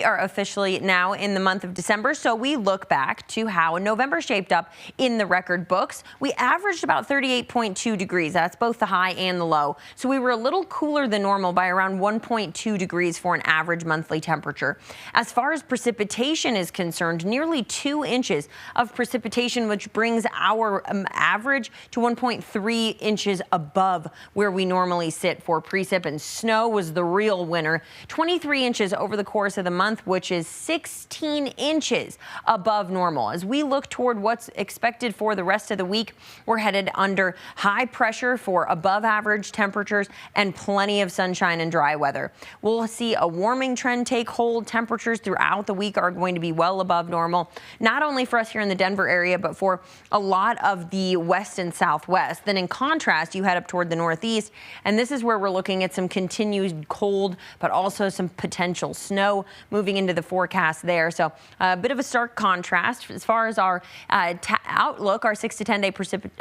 We are officially now in the month of December, so we look back to how November shaped up in the record books. We averaged about 38.2 degrees. That's both the high and the low. So we were a little cooler than normal by around 1.2 degrees for an average monthly temperature. As far as precipitation is concerned, nearly 2 inches of precipitation, which brings our average to 1.3 inches above where we normally sit for precip, and snow was the real winner. 23 inches over the course of the month, which is 16 inches above normal. As we look toward what's expected for the rest of the week, we're headed under high pressure for above average temperatures and plenty of sunshine and dry weather. We'll see a warming trend take hold. Temperatures throughout the week are going to be well above normal, not only for us here in the Denver area, but for a lot of the west and southwest. Then in contrast, you head up toward the northeast, and this is where we're looking at some continued cold, but also some potential snow moving into the forecast there. So a bit of a stark contrast as far as our outlook, our 6 to 10 day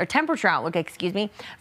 temperature outlook,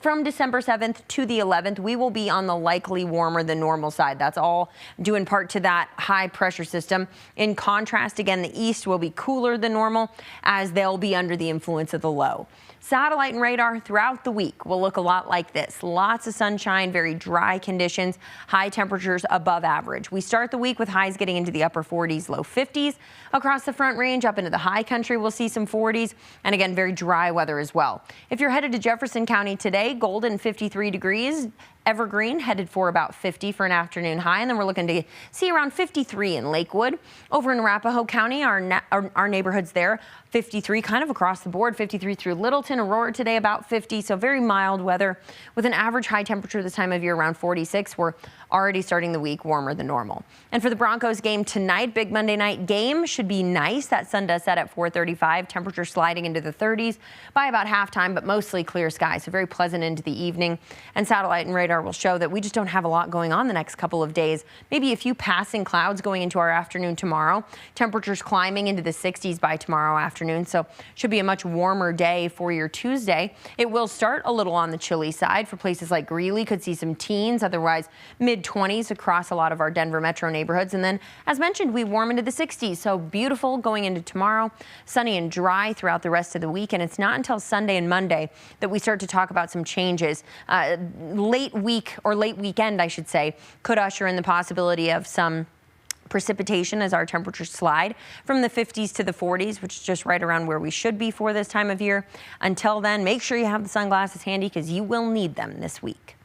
from December 7th to the 11th. We will be on the likely warmer than normal side. That's all due in part to that high pressure system. In contrast, again, the east will be cooler than normal as they'll be under the influence of the low. Satellite and radar throughout the week will look a lot like this. Lots of sunshine, very dry conditions, high temperatures above average. We start the week with highs getting into the upper 40s, low 50s. Across the Front Range, up into the high country, we'll see some 40s, and again, very dry weather as well. If you're headed to Jefferson County today, Golden 53 degrees. Evergreen headed for about 50 for an afternoon high, and then we're looking to see around 53 in Lakewood. Over in Arapahoe County, our neighborhoods there, 53 kind of across the board, 53 through Littleton. Aurora today about 50, so very mild weather with an average high temperature this time of year around 46. We're already starting the week warmer than normal. And for the Broncos game tonight, big Monday night game should be nice. That sun does set at 4:35, temperature sliding into the 30s by about halftime, but mostly clear skies, so very pleasant into the evening. And satellite and radar will show that we just don't have a lot going on the next couple of days. Maybe a few passing clouds going into our afternoon tomorrow. Temperatures climbing into the 60s by tomorrow afternoon, so should be a much warmer day for your Tuesday. It will start a little on the chilly side for places like Greeley. Could see some teens, otherwise mid-20s across a lot of our Denver metro neighborhoods. And then, as mentioned, we warm into the 60s, so beautiful going into tomorrow. Sunny and dry throughout the rest of the week, and it's not until Sunday and Monday that we start to talk about some changes. Late week, or late weekend, I should say, could usher in the possibility of some precipitation as our temperatures slide from the 50s to the 40s, which is just right around where we should be for this time of year. Until then, make sure you have the sunglasses handy because you will need them this week.